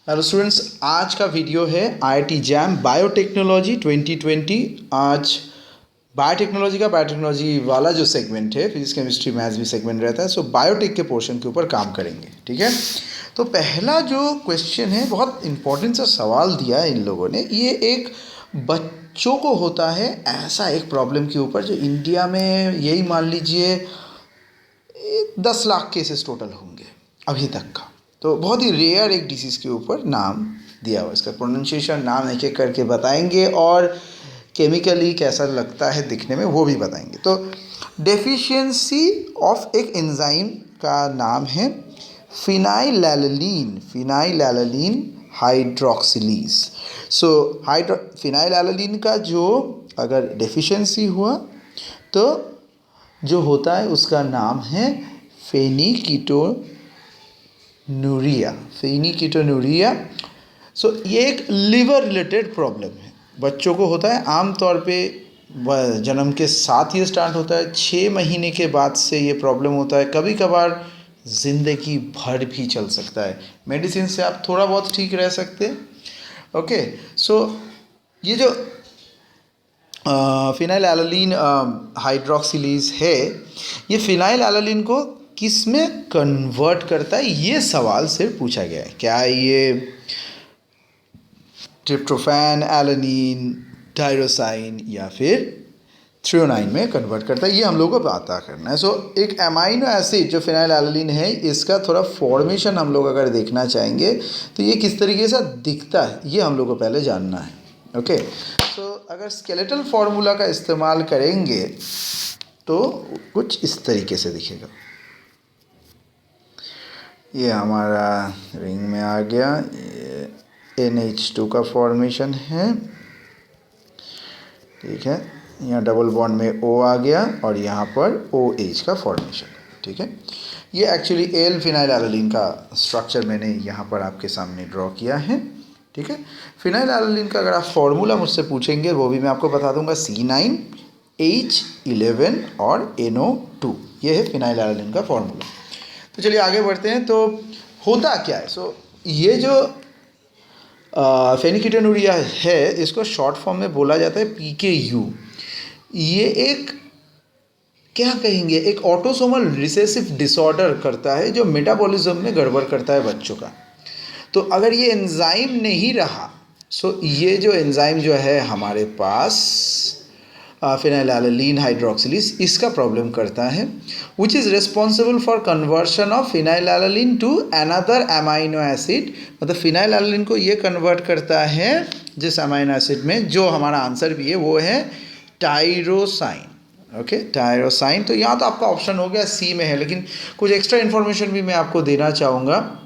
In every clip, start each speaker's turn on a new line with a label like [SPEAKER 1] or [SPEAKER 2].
[SPEAKER 1] Hello students, आज का video है आईआईटी जैम बायोटेक्नोलॉजी 2020। आज बायोटेक्नोलॉजी वाला जो सेगमेंट है, फिजिक्स केमिस्ट्री मैथ्स भी सेगमेंट रहता है, सो बायोटेक के पोर्शन के ऊपर काम करेंगे। ठीक है, तो पहला जो क्वेश्चन है, बहुत इंपॉर्टेंट सा सवाल दिया है इन लोगों ने। ये एक बच्चों को होता है ऐसा एक प्रॉब्लम के ऊपर, जो इंडिया में यही मान लीजिए 10 लाख केसेस टोटल होंगे अभी तक का। तो बहुत ही रेयर एक डिसीज़ के ऊपर नाम दिया हुआ, इसका प्रोनाउंसिएशन नाम एक एक करके बताएंगे और केमिकली कैसा लगता है दिखने में वो भी बताएंगे। तो डेफिशिएंसी ऑफ एक एंजाइम का नाम है फिनाइलएलनीन हाइड्रोक्सिलेज। सो फिनाइलएलनीन का जो अगर डेफिशिएंसी हुआ तो जो होता है उसका नाम है फेनिकीटोनूरिया। सो ये एक लिवर रिलेटेड प्रॉब्लम है, बच्चों को होता है। आमतौर पे जन्म के साथ ये स्टार्ट होता है, 6 महीने के बाद से ये प्रॉब्लम होता है, कभी कभार ज़िंदगी भर भी चल सकता है। मेडिसिन से आप थोड़ा बहुत ठीक रह सकते हैं। ओके, सो ये जो फिनाइलएलनीन हाइड्रोक्सिलेज है, ये फिनाइलएलनीन को किस में कन्वर्ट करता है, ये सवाल सिर्फ पूछा गया है। क्या ये ट्रिप्टोफैन, एलानिन, टायरोसाइन या फिर थ्रियोनाइन में कन्वर्ट करता है, ये हम लोग को पता करना है। सो एक अमाइनो एसिड जो फिनाइलएलनीन है, इसका थोड़ा फॉर्मेशन हम लोग अगर देखना चाहेंगे तो ये किस तरीके से दिखता है, ये हम लोग को पहले जानना है। ओके, तो अगर स्केलेटल फार्मूला का इस्तेमाल करेंगे तो कुछ इस तरीके से दिखेगा। ये हमारा रिंग में आ गया, NH2 का फॉर्मेशन है। ठीक है, यहाँ डबल बॉन्ड में O आ गया और यहाँ पर OH का फॉर्मेशन। ठीक है, ये एक्चुअली एल फिनाइलएलनीन का स्ट्रक्चर मैंने यहाँ पर आपके सामने ड्रॉ किया है। ठीक है, फिनाइलएलनीन का अगर आप फॉर्मूला मुझसे पूछेंगे वो भी मैं आपको बता दूंगा, C9H11 और NO2, ये है फिनाइलएलनीन का फॉर्मूला। तो चलिए आगे बढ़ते हैं। तो होता क्या है, सो ये जो फेनिकीटोनूरिया है, इसको शॉर्ट फॉर्म में बोला जाता है PKU। ये एक क्या कहेंगे, एक ऑटोसोमल रिसेसिव डिसऑर्डर करता है जो मेटाबॉलिज्म में गड़बड़ करता है बच्चों का। तो अगर ये एंजाइम नहीं रहा, सो ये जो एंजाइम जो है हमारे पास फिनाइलएलनीन हाइड्रोक्सिलेज, इसका प्रॉब्लम करता है, which is responsible for conversion of phenylalanine to another amino acid. मतलब फिनाइलएलनीन को ये कन्वर्ट करता है जिस अमाइनो एसिड में, जो हमारा आंसर भी है वो है टायरोसाइन। ओके, टायरोसाइन। तो यहाँ तो आपका ऑप्शन हो गया सी में है, लेकिन कुछ एक्स्ट्रा इन्फॉर्मेशन भी मैं आपको देना चाहूँगा।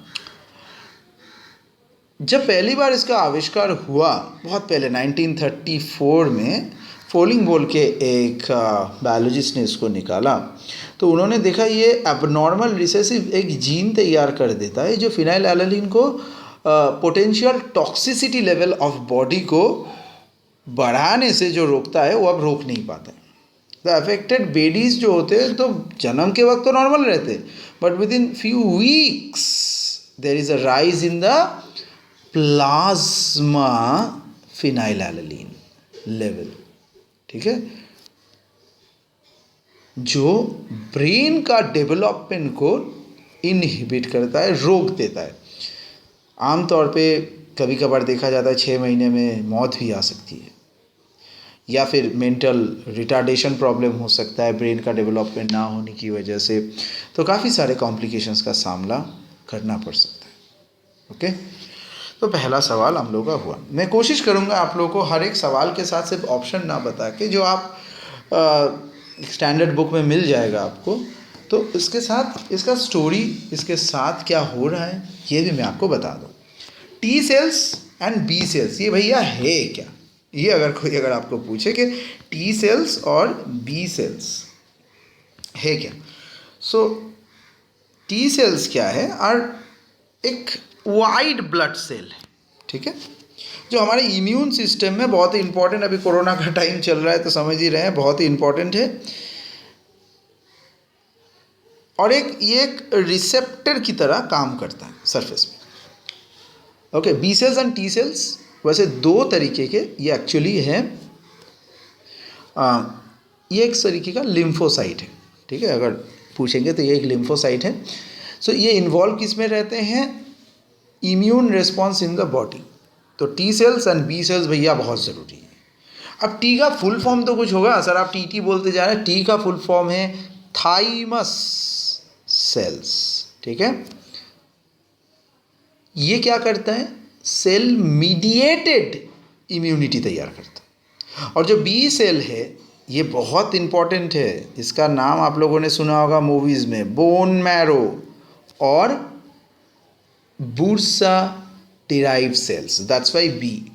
[SPEAKER 1] जब पहली बार इसका आविष्कार हुआ, बहुत पहले 1934 में, फोलिंग बोल के एक बायोलॉजिस्ट ने इसको निकाला। तो उन्होंने देखा ये एबनॉर्मल रिसेसिव एक जीन तैयार कर देता है जो फिनाइलएलनीन को potential toxicity level of body को बढ़ाने से जो रोकता है, वो अब रोक नहीं पाता है। द अफेक्टेड बेबीज जो होते हैं, तो जन्म के वक्त तो नॉर्मल रहते, but within few weeks there is a rise in the plasma phenylalanine level. ठीक है, जो ब्रेन का डेवलपमेंट को इनहिबिट करता है, रोक देता है। आमतौर पे कभी कभार देखा जाता है 6 महीने में मौत भी आ सकती है, या फिर मेंटल रिटार्डेशन प्रॉब्लम हो सकता है ब्रेन का डेवलपमेंट ना होने की वजह से। तो काफ़ी सारे कॉम्प्लिकेशंस का सामना करना पड़ सकता है। ओके, तो पहला सवाल हम लोग का हुआ। मैं कोशिश करूंगा आप लोगों को हर एक सवाल के साथ सिर्फ ऑप्शन ना बता के, जो आप स्टैंडर्ड बुक में मिल जाएगा आपको, तो इसके साथ इसका स्टोरी, इसके साथ क्या हो रहा है, ये भी मैं आपको बता दूँ। T cells and B cells, ये भैया है क्या, ये अगर आपको पूछे कि T सेल्स और B सेल्स है क्या, सो T सेल्स क्या है, और एक वाइट ब्लड सेल है। ठीक है, जो हमारे इम्यून सिस्टम में बहुत ही इंपॉर्टेंट, अभी कोरोना का टाइम चल रहा है तो समझ ही रहे हैं, बहुत ही इंपॉर्टेंट है। और ये एक रिसेप्टर की तरह काम करता है सरफेस में। Okay, B cells and T cells वैसे दो तरीके के ये एक्चुअली हैं। ये एक तरीके का लिम्फोसाइट है, ठीक है, अगर पूछेंगे तो ये एक लिम्फोसाइट है। सो ये इन्वॉल्व किस में रहते हैं, immune response in the body. तो T cells and B cells भैया बहुत ज़रूरी है। अब टी का फुल फॉर्म तो कुछ होगा सर, आप टी बोलते जा रहे हैं, टी का फुल फॉर्म है थाइमस सेल्स, ठीक है। ये क्या करता है, सेल मीडिएटेड इम्यूनिटी तैयार करता है। और जो बी सेल है ये बहुत इंपॉर्टेंट है, इसका नाम आप लोगों ने सुना होगा मूवीज़ में, बोन मैरो और bursa derive cells, that's why B.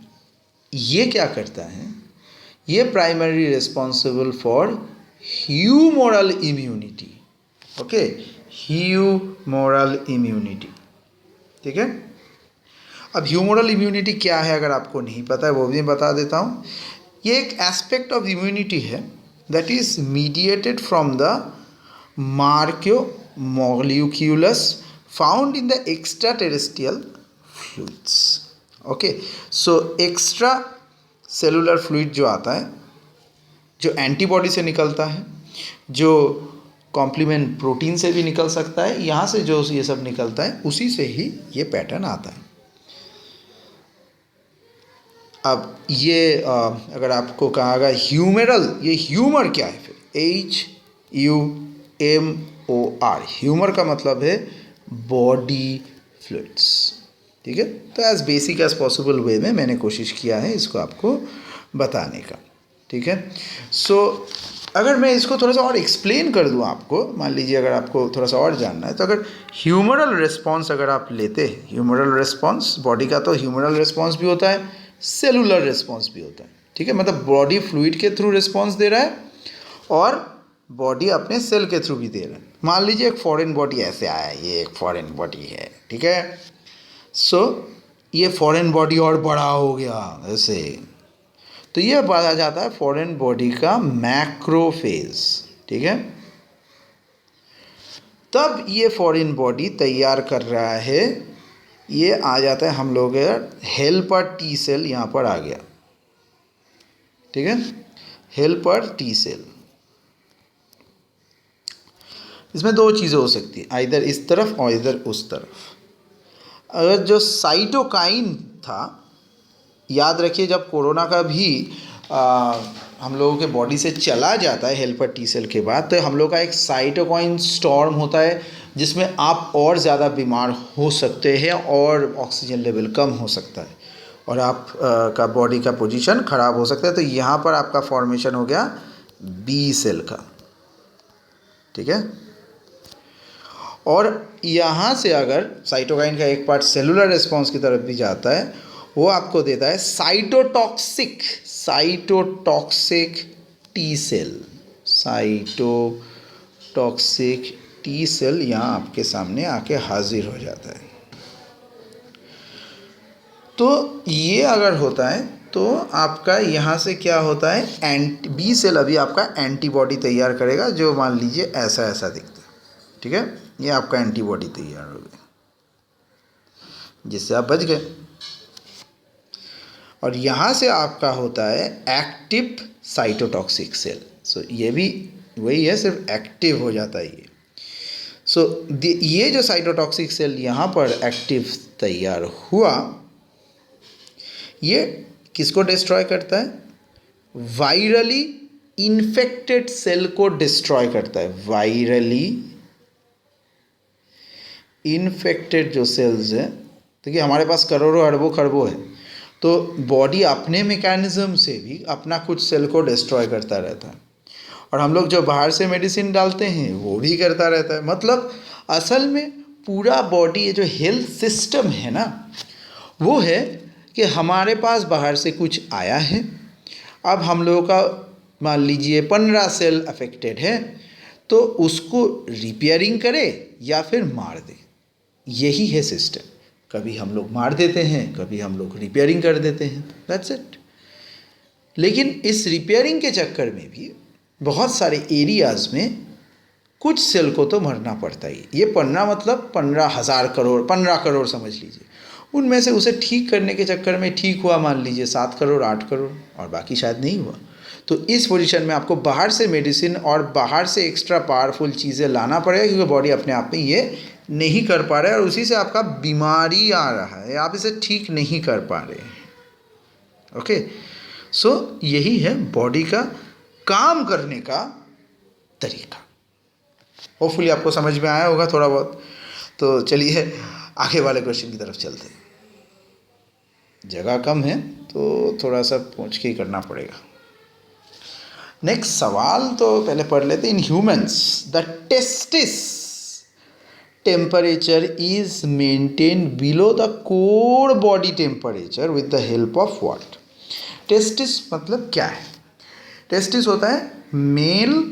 [SPEAKER 1] ये क्या करता है, ये primary responsible for humoral immunity, okay, humoral immunity, ठीक है। अब ह्यूमोरल इम्यूनिटी क्या है अगर आपको नहीं पता है वो भी बता देता हूँ। ये एक एस्पेक्ट ऑफ इम्यूनिटी है that is mediated from the मार्क्यो molecules found in the extra terrestrial fluids, okay. So extra cellular fluid जो आता है, जो एंटीबॉडी से निकलता है, जो कॉम्प्लीमेंट प्रोटीन से भी निकल सकता है, यहाँ से जो ये सब निकलता है उसी से ही ये पैटर्न आता है। अब ये अगर आपको कहा गया ह्यूमरल, ये ह्यूमर क्या है फिर, HUMOR, ह्यूमर का मतलब है बॉडी फ्लूइड्स, ठीक है। तो as basic as possible way में मैंने कोशिश किया है इसको आपको बताने का, ठीक है। सो अगर मैं इसको थोड़ा सा और एक्सप्लेन कर दूं आपको, मान लीजिए अगर आपको थोड़ा सा और जानना है, तो अगर ह्यूमरल रिस्पॉन्स अगर आप लेते हैं, ह्यूमरल रिस्पॉन्स बॉडी का, तो ह्यूमरल रिस्पॉन्स भी होता है, सेलुलर रिस्पॉन्स भी होता है, ठीक है। मतलब बॉडी फ्लूइड के थ्रू रिस्पॉन्स दे रहा है और बॉडी अपने सेल के थ्रू भी दे रहा है। मान लीजिए एक फॉरेन बॉडी ऐसे आया, ये एक फॉरेन बॉडी है, ठीक है। सो ये फॉरेन बॉडी और बड़ा हो गया ऐसे, तो ये बताया जाता है फॉरेन बॉडी का मैक्रोफेज, ठीक है। तब ये फॉरेन बॉडी तैयार कर रहा है, ये आ जाता है हम लोग हेल्पर टी सेल, यहाँ पर आ गया, ठीक है, हेल्पर टी सेल। इसमें दो चीज़ें हो सकती है, इधर इस तरफ और इधर उस तरफ। अगर जो साइटोकाइन था, याद रखिए जब कोरोना का भी हम लोगों के बॉडी से चला जाता है हेल्पर टी सेल के बाद, तो हम लोग का एक साइटोकाइन स्टॉर्म होता है जिसमें आप और ज़्यादा बीमार हो सकते हैं और ऑक्सीजन लेवल कम हो सकता है और आप का बॉडी का पोजीशन ख़राब हो सकता है। तो यहाँ पर आपका फॉर्मेशन हो गया बी सेल का, ठीक है। और यहाँ से अगर साइटोकाइन का एक पार्ट सेलुलर रिस्पॉन्स की तरफ भी जाता है, वो आपको देता है cytotoxic T cell, cytotoxic T cell यहाँ आपके सामने आके हाजिर हो जाता है। तो ये अगर होता है तो आपका यहाँ से क्या होता है, बी सेल अभी आपका एंटीबॉडी तैयार करेगा, जो मान लीजिए ऐसा ऐसा दिखता है, ठीक है। ये आपका एंटीबॉडी तैयार हो गया जिससे आप बच गए। और यहाँ से आपका होता है एक्टिव साइटोटॉक्सिक सेल। सो ये भी वही है, सिर्फ एक्टिव हो जाता है ये। सो ये जो साइटोटॉक्सिक सेल यहाँ पर एक्टिव तैयार हुआ, ये किसको डिस्ट्रॉय करता है, वायरली इन्फेक्टेड सेल को डिस्ट्रॉय करता है। वायरली इन्फेक्टेड जो सेल्स हैं, देखिए हमारे पास करोड़ों अरबों खरबों है, तो बॉडी अपने मैकेनिज्म से भी अपना कुछ सेल को डिस्ट्रॉय करता रहता है। और हम लोग जो बाहर से मेडिसिन डालते हैं वो भी करता रहता है। मतलब असल में पूरा बॉडी, ये जो हेल्थ सिस्टम है ना, वो है कि हमारे पास बाहर से कुछ आया है, अब हम लोगों का मान लीजिए 15 सेल अफेक्टेड है, तो उसको रिपेयरिंग करे या फिर मार दे, यही है सिस्टम। कभी हम लोग मार देते हैं, कभी हम लोग रिपेयरिंग कर देते हैं, दैट्स इट। लेकिन इस रिपेयरिंग के चक्कर में भी बहुत सारे एरियाज़ में कुछ सेल को तो मरना पड़ता ही। ये 15 मतलब 15,000 करोड़, 15 करोड़ समझ लीजिए, उनमें से उसे ठीक करने के चक्कर में ठीक हुआ मान लीजिए 7 करोड़ 8 करोड़ और बाकी शायद नहीं हुआ। तो इस पोजीशन में आपको बाहर से मेडिसिन और बाहर से एक्स्ट्रा पावरफुल चीज़ें लाना पड़ेगा, क्योंकि बॉडी अपने आप में ये नहीं कर पा रहा है और उसी से आपका बीमारी आ रहा है, आप इसे ठीक नहीं कर पा रहे हैं। ओके, सो यही है बॉडी का काम करने का तरीका। होपफुली आपको समझ में आया होगा थोड़ा बहुत। तो चलिए आगे वाले क्वेश्चन की तरफ चलते हैं। जगह कम है तो थोड़ा सा पूछ के ही करना पड़ेगा। नेक्स्ट सवाल तो पहले पढ़ लेते। In humans the testis temperature is maintain below the core body temperature with the help of what? Testis मतलब क्या है? टेस्टिस होता है मेल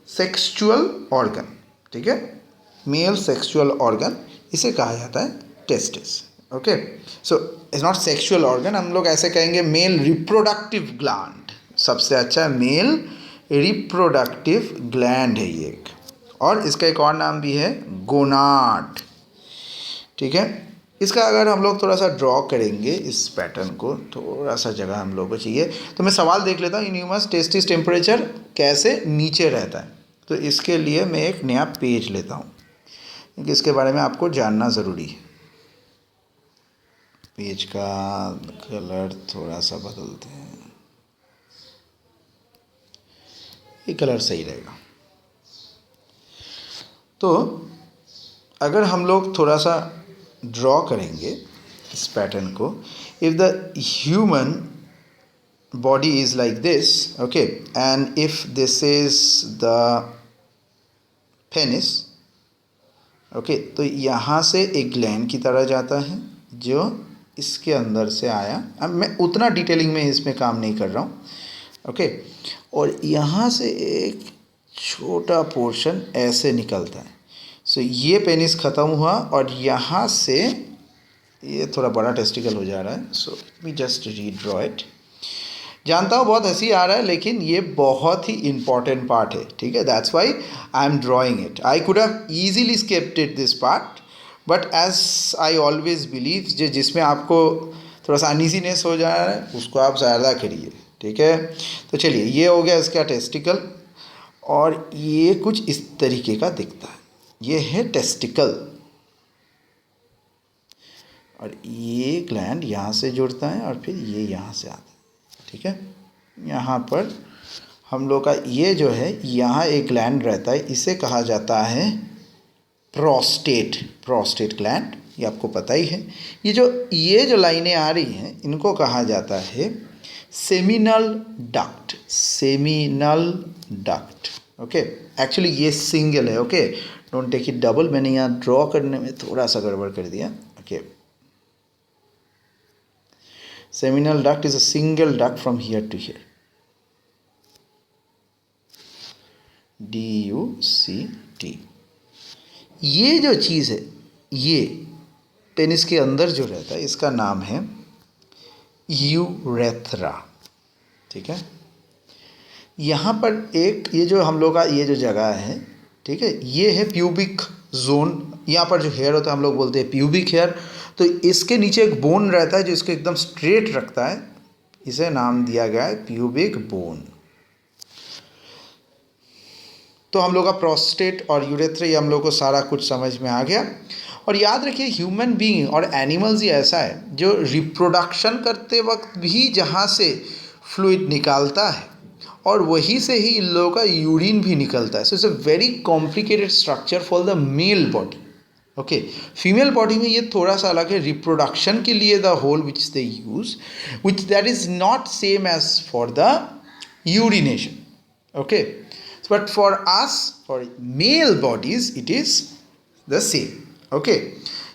[SPEAKER 1] सेक्सुअल ऑर्गन, ठीक है, मेल सेक्सुअल ऑर्गन, इसे कहा जाता है testis. Okay, so it's not sexual organ, हम लोग ऐसे कहेंगे मेल रिप्रोडक्टिव ग्लैंड, सबसे अच्छा मेल रिप्रोडक्टिव ग्लैंड है ये एक, और इसका एक और नाम भी है गोनाड, ठीक है। इसका अगर हम लोग थोड़ा सा ड्रॉ करेंगे इस पैटर्न को, थोड़ा सा जगह हम लोग को चाहिए, तो मैं सवाल देख लेता हूँ। इन ह्यूमंस टेस्टिस टेम्परेचर कैसे नीचे रहता है, तो इसके लिए मैं एक नया पेज लेता हूँ, क्योंकि इसके बारे में आपको जानना ज़रूरी है। पेज का कलर थोड़ा सा बदलते हैं, ये कलर सही रहेगा। तो अगर हम लोग थोड़ा सा ड्रॉ करेंगे इस पैटर्न को, if the human body is like this, okay, and if this is the penis, okay, तो यहाँ से एक ग्लैंड की तरह जाता है जो इसके अंदर से आया। अब मैं उतना डिटेलिंग में इसमें काम नहीं कर रहा हूँ, ओके, और यहाँ से एक छोटा पोर्शन ऐसे निकलता है। सो ये पेनिस ख़त्म हुआ और यहाँ से ये थोड़ा बड़ा टेस्टिकल हो जा रहा है। So we just redraw it. जानता हूँ बहुत हंसी आ रहा है, लेकिन ये बहुत ही इंपॉर्टेंट पार्ट है, ठीक है, that's why I am drawing it. I could have easily skipped it this part, but as I always believe जिसमें आपको थोड़ा सा अनईजीनेस हो जा रहा है उसको आप ज़्यादा करिए, ठीक है। तो चलिए, ये हो गया इसका टेस्टिकल, और ये कुछ इस तरीके का दिखता है, ये है टेस्टिकल, और ये ग्लैंड यहाँ से जुड़ता है और फिर ये यहाँ से आता है, ठीक है। यहाँ पर हम लोग का ये जो है, यहाँ एक ग्लैंड रहता है, इसे कहा जाता है प्रोस्टेट ग्लैंड, ये आपको पता ही है। ये जो लाइनें आ रही हैं इनको कहा जाता है सेमिनल डक्ट, ओके। एक्चुअली ये सिंगल है, okay, don't take it double. मैंने यहाँ ड्रॉ करने में थोड़ा सा गड़बड़ कर दिया, okay. Seminal duct is a single duct from here to here, DUCT। ये जो चीज़ है, ये पेनिस के अंदर जो रहता है, इसका नाम है यूरेथ्रा, ठीक है। यहाँ पर एक ये जो हम लोग का ये जो जगह है, ठीक है, ये है प्यूबिक जोन। यहाँ पर जो हेयर होता है हम लोग बोलते हैं प्यूबिक हेयर। तो इसके नीचे एक बोन रहता है जो इसको एकदम स्ट्रेट रखता है, इसे नाम दिया गया है प्यूबिक बोन। तो हम लोग का प्रोस्टेट और यूरेथ्रा, ये हम लोग को सारा कुछ समझ में आ गया। और याद रखिए, ह्यूमन बीइंग और एनिमल्स ही ऐसा है जो रिप्रोडक्शन करते वक्त भी जहाँ से फ्लूइड निकालता है और वहीं से ही इन लोगों का यूरिन भी निकलता है। So it's a very complicated structure for the male body, okay. Female body में ये थोड़ा सा अलग है, रिप्रोडक्शन के लिए the hole which they use, which that is not same as for the urination, okay. But for us, for male bodies, it is the same, okay.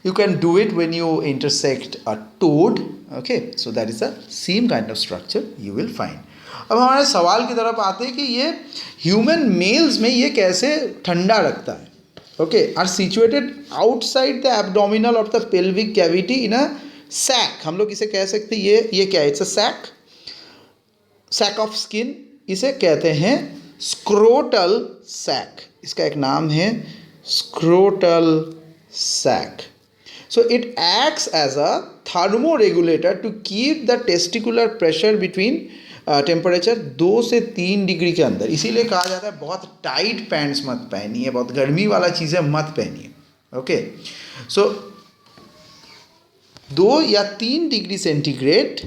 [SPEAKER 1] You can do it when you intersect a toad, okay, so that is the same kind of structure you will find. अब हमारे सवाल की तरफ आते हैं कि ये human mails में ये कैसे ठंडा रखता है, okay, are situated outside the abdominal of the pelvic cavity in a sac. हम लोग इसे कह सकते हैं, ये क्या है, it's a sac of skin, इसे कहते हैं स्क्रोटल सैक। इसका एक नाम है scrotal sac. So it acts as a thermoregulator to keep the testicular pressure between temperature 2 से 3 डिग्री के अंदर। इसीलिए कहा जाता है बहुत टाइट पैंट्स मत पहनिए, बहुत गर्मी वाला चीज़ें मत पहनिए। ओके, सो 2 या 3 डिग्री सेंटीग्रेड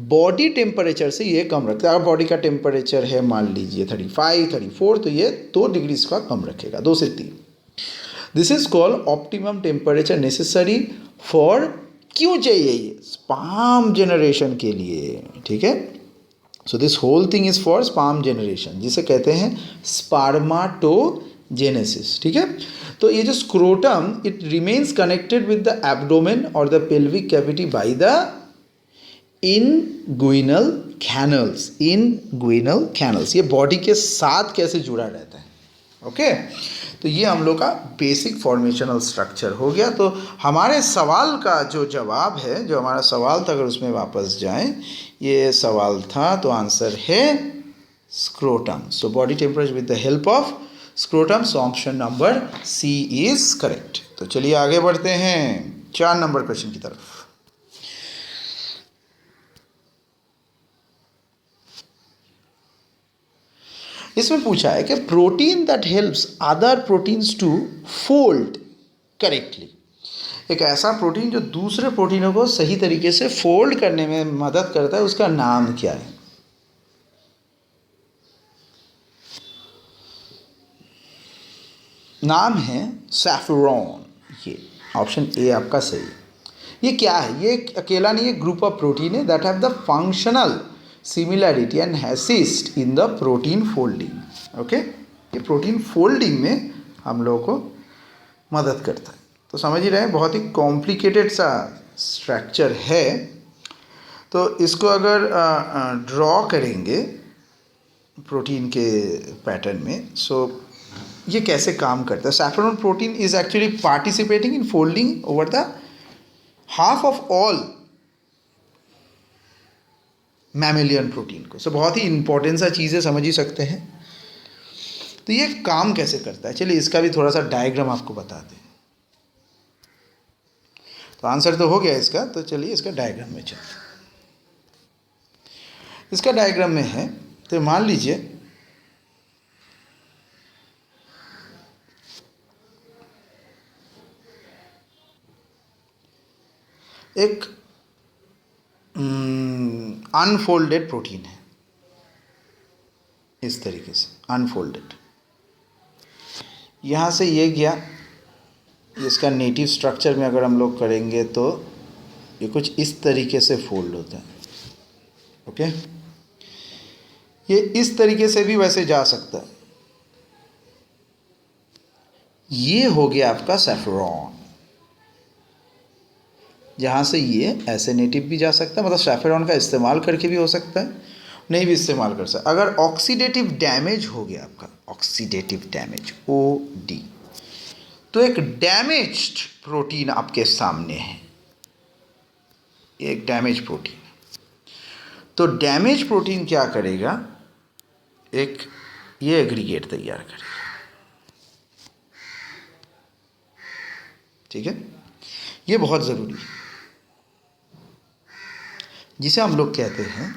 [SPEAKER 1] बॉडी टेम्परेचर से ये कम रखता है। अगर बॉडी का टेम्परेचर है मान लीजिए 35, 34, तो ये 2 डिग्री इसका कम रखेगा, 2 से 3। This is called optimum temperature necessary for, क्यों चाहिए ये? स्पर्म जनरेशन के लिए, ठीक है। So this whole thing is for sperm generation, जिसे कहते हैं स्पर्माटोजेनेसिस, ठीक है। तो ये जो scrotum, it remains connected with the abdomen और the pelvic cavity by the inguinal canals. Inguinal canals, ये बॉडी के साथ कैसे जुड़ा रहता है। ओके, तो ये हम लोग का बेसिक फॉर्मेशनल स्ट्रक्चर हो गया। तो हमारे सवाल का जो जवाब है, जो हमारा सवाल था, अगर उसमें वापस जाएं, ये सवाल था, तो आंसर है scrotum. So body temperature with the help of scrotum, so option number C is correct. तो चलिए आगे बढ़ते हैं 4 नंबर क्वेश्चन की तरफ। इसमें पूछा है कि protein that helps other proteins to fold correctly. एक ऐसा प्रोटीन जो दूसरे प्रोटीनों को सही तरीके से फोल्ड करने में मदद करता है, उसका नाम क्या है? नाम है सैफरॉन। ये ऑप्शन ए आपका सही। ये क्या है? ये अकेला नहीं, ये ग्रुप ऑफ प्रोटीन है that have the functional similarity and assist in the protein folding. Okay, ये प्रोटीन फोल्डिंग में हम लोगों को मदद करता है। तो समझ ही रहे हैं, बहुत ही कॉम्प्लिकेटेड सा स्ट्रक्चर है। तो इसको अगर ड्रॉ करेंगे प्रोटीन के पैटर्न में, सो ये कैसे काम करता है? Saffron protein is actually participating in folding over the half of all mammalian protein को। सो बहुत ही इंपॉर्टेंट सा चीज़ें समझ ही सकते हैं। तो ये काम कैसे करता है, चलिए इसका भी थोड़ा सा डायग्राम आपको बताते हैं। तो आंसर तो हो गया इसका, तो चलिए इसका डायग्राम में चलते हैं। इसका डायग्राम में है, तो मान लीजिए एक अनफोल्डेड प्रोटीन है, इस तरीके से अनफोल्डेड। यहाँ से ये गया, इसका नेटिव स्ट्रक्चर में अगर हम लोग करेंगे तो ये कुछ इस तरीके से फोल्ड होता है। ओके, ये इस तरीके से भी वैसे जा सकता है। ये हो गया आपका सैफरॉन, जहाँ से ये ऐसे नेटिव भी जा सकता है, मतलब सैफरॉन का इस्तेमाल करके भी हो सकता है, नहीं भी इस्तेमाल कर सकता। अगर ऑक्सीडेटिव डैमेज हो गया आपका, ऑक्सीडेटिव डैमेज OD, तो एक डैमेज्ड प्रोटीन आपके सामने है, एक डैमेज प्रोटीन। तो डैमेज प्रोटीन क्या करेगा, एक ये एग्रीगेट तैयार करेगा, ठीक है। ये बहुत ज़रूरी है, जिसे हम लोग कहते हैं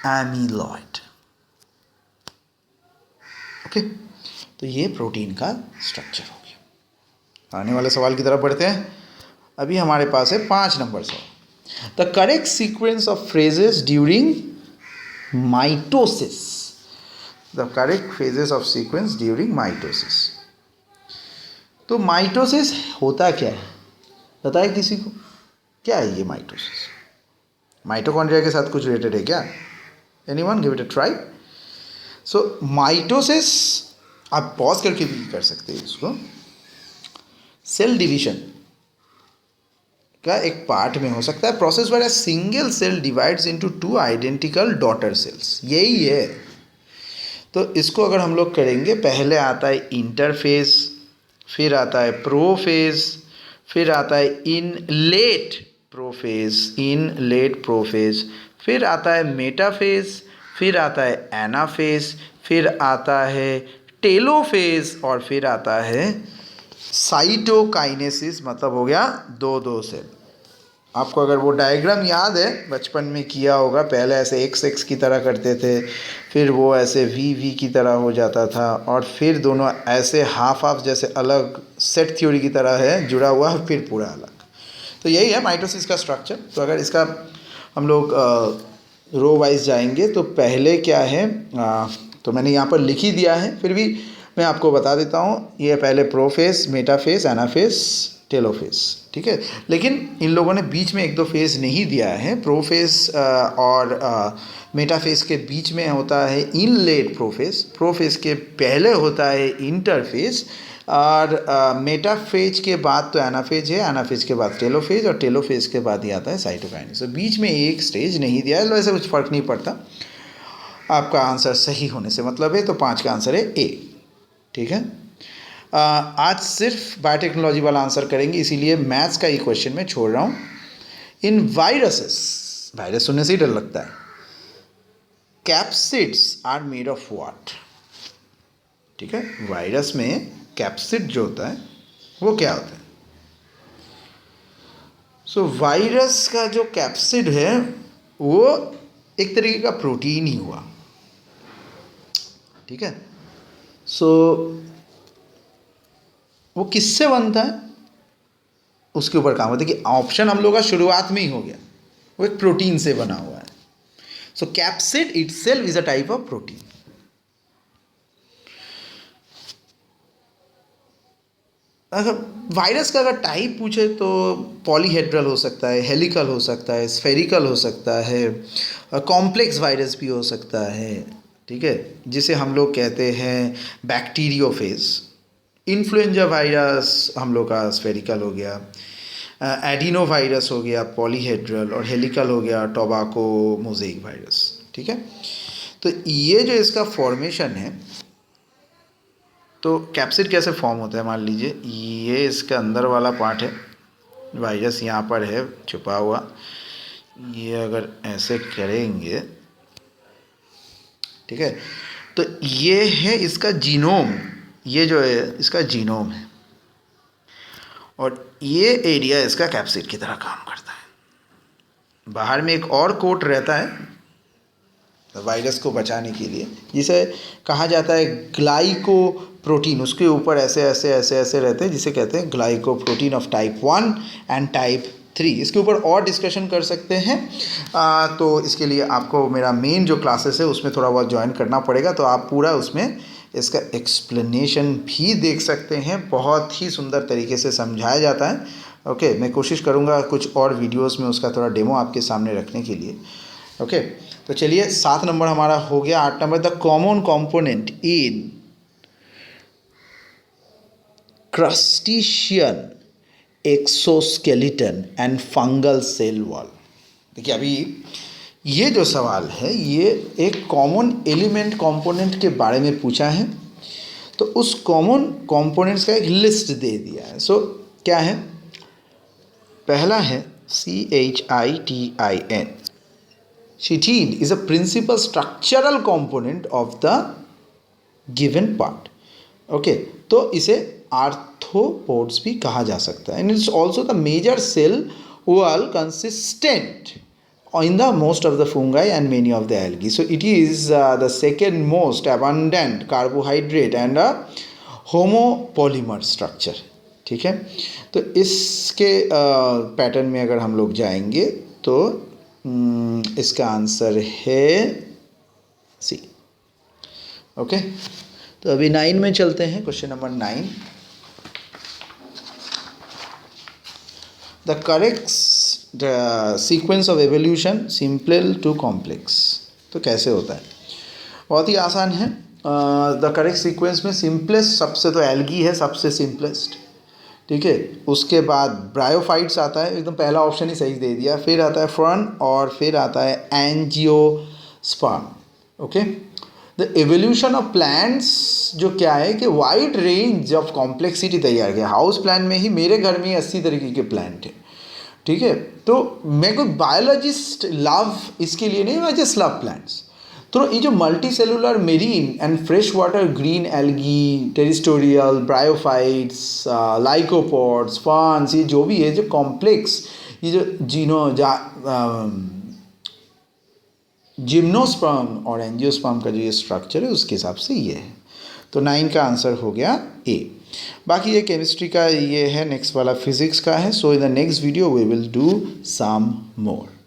[SPEAKER 1] एमीलॉइड। ओके, तो ये प्रोटीन का स्ट्रक्चर हो गया। आने वाले सवाल की तरफ बढ़ते हैं। अभी हमारे पास है 5 नंबर सवाल। The correct sequence of phrases during mitosis. The correct phases of sequence during mitosis. तो माइटोसिस होता क्या है, बताए किसी को? क्या है ये माइटोसिस? माइटोकॉन्ड्रिया के साथ कुछ रिलेटेड है क्या? Anyone give it a try. So mitosis आप पॉज करके भी कर सकते हैं इसको। सेल डिवीजन का एक पार्ट में हो सकता है, process where a single cell divides into 2 identical daughter cells, यही है। तो इसको अगर हम लोग करेंगे, पहले आता है इंटरफेज, फिर आता है प्रोफेज, फिर आता है इनलेट प्रोफेज, इनलेट प्रोफेज, फिर आता है मेटाफेज, फिर आता है एनाफेज, फिर आता है टेलोफेज, और फिर आता है साइटोकाइनेसिस, मतलब हो गया 2 सेल। आपको अगर वो डायग्राम याद है, बचपन में किया होगा, पहले ऐसे एक्स एक्स की तरह करते थे, फिर वो ऐसे वी वी की तरह हो जाता था, और फिर दोनों ऐसे हाफ हाफ जैसे अलग सेट थ्योरी की तरह है जुड़ा हुआ, फिर पूरा अलग। तो यही है माइटोसिस का स्ट्रक्चर। तो अगर इसका हम लोग रो वाइज जाएंगे तो पहले क्या है, तो मैंने यहाँ पर लिख ही दिया है, फिर भी मैं आपको बता देता हूँ। ये पहले प्रोफेस, मेटाफेस, एनाफेस, टेलोफेस, ठीक है। लेकिन इन लोगों ने बीच में एक दो फेस नहीं दिया है। प्रोफेस और मेटाफेस के बीच में होता है इनलेट प्रोफेस, प्रोफेस के पहले होता है इंटरफेस, और मेटाफेज के बाद तो एनाफेज है, एनाफेज के बाद टेलोफेज, और टेलोफेज के बाद ही आता है साइटोकाइनेसिस। तो बीच में एक स्टेज नहीं दिया है, वैसे कुछ फ़र्क नहीं पड़ता। आपका आंसर सही होने से मतलब है, तो 5 का आंसर है ए, ठीक है। आज सिर्फ बायोटेक्नोलॉजी वाला आंसर करेंगे, इसीलिए मैथ्स का ये क्वेश्चन मैं छोड़ रहा हूँ। इन वायरसेस, वायरस सुनने से ही डर लगता है, कैप्सिड्स आर मेड ऑफ व्हाट, ठीक है। वायरस में कैप्सिड जो होता है वो क्या होता है? सो वायरस का जो कैप्सिड है वो एक तरीके का प्रोटीन ही हुआ, ठीक है। सो वो किससे बनता है उसके ऊपर काम होता है कि ऑप्शन हम लोग का शुरुआत में ही हो गया, वो एक प्रोटीन से बना हुआ है। So capsid itself is a type of protein. अगर वायरस का अगर टाइप पूछे तो पॉलीहेड्रल हो सकता है, हेलिकल हो सकता है, स्फेरिकल हो सकता है, कॉम्प्लेक्स वायरस भी हो सकता है, ठीक है, जिसे हम लोग कहते हैं बैक्टीरियोफेज। इन्फ्लुएंजा वायरस हम लोग का स्फेरिकल हो गया, एडिनो वायरस हो गया पॉलीहेड्रल, और हेलिकल हो गया टोबैको मोज़ेक वायरस, ठीक है। तो ये जो इसका फॉर्मेशन है, तो कैप्सिड कैसे फॉर्म होता है, मान लीजिए ये इसका अंदर वाला पार्ट है, वायरस यहाँ पर है छुपा हुआ, ये अगर ऐसे करेंगे, ठीक है, तो ये है इसका जीनोम, ये जो है इसका जीनोम है, और ये एरिया इसका कैप्सिड की तरह काम करता है। बाहर में एक और कोट रहता है वायरस को बचाने के लिए, जिसे कहा जाता है ग्लाइको प्रोटीन, उसके ऊपर ऐसे ऐसे ऐसे ऐसे रहते हैं, जिसे कहते हैं glyco protein of type 1 and type 3। इसके ऊपर और डिस्कशन कर सकते हैं, तो इसके लिए आपको मेरा मेन जो क्लासेस है उसमें थोड़ा बहुत ज्वाइन करना पड़ेगा, तो आप पूरा उसमें इसका एक्सप्लेनेशन भी देख सकते हैं, बहुत ही सुंदर तरीके से समझाया जाता है। ओके, मैं कोशिश करूँगा कुछ और वीडियोस में उसका थोड़ा डेमो आपके सामने रखने के लिए। ओके, तो चलिए 7 नंबर हमारा हो गया। 8 number, the common component in crustacean exoskeleton and fungal cell wall. देखिए अभी ये जो सवाल है ये एक कॉमन एलिमेंट कंपोनेंट के बारे में पूछा है, तो उस कॉमन कंपोनेंट्स का एक लिस्ट दे दिया है। सो क्या है, पहला है CHITIN, chitin is a principal structural component of the given part. Okay, तो इसे आर्थ्रोपोड्स भी कहा जा सकता है, and it's also the major cell wall consistent in the most of the fungi and many of the algae. So it is the second most abundant carbohydrate and a homopolymer structure, ठीक है। तो इसके pattern में अगर हम लोग जाएंगे तो इसका आंसर है सी। ओके, तो अभी 9 में चलते हैं, question number 9। The correct sequence of evolution simple to complex. तो कैसे होता है, बहुत ही आसान है। द करेक्ट सीक्वेंस में सिंपलेस्ट सबसे तो एल्गी है, सबसे सिंपलेस्ट, ठीक है। उसके बाद ब्रायोफाइट्स आता है, एकदम पहला ऑप्शन ही सही दे दिया। फिर आता है फर्न, और फिर आता है angiosperm. Okay, the evolution of plants जो क्या है कि वाइड रेंज ऑफ कॉम्प्लेक्सिटी तैयार किया। हाउस प्लांट में ही मेरे घर में 80 तरीके के प्लांट है, ठीक है। तो मैं कोई बायोलॉजिस्ट लव इसके लिए नहीं, मैं जस्ट लव प्लांट्स। तो ये जो multi cellular marine and fresh water green algae, terrestrial, bryophytes, lycopods, ferns, ये जो भी है, जो कॉम्प्लेक्स ये जो जिम्नोस्पर्म और एंजियोस्पर्म का जो ये स्ट्रक्चर है उसके हिसाब से ये है। तो 9 का आंसर हो गया ए। बाकी ये केमिस्ट्री का ये है, नेक्स्ट वाला फिजिक्स का है। So in the next video we will do some more.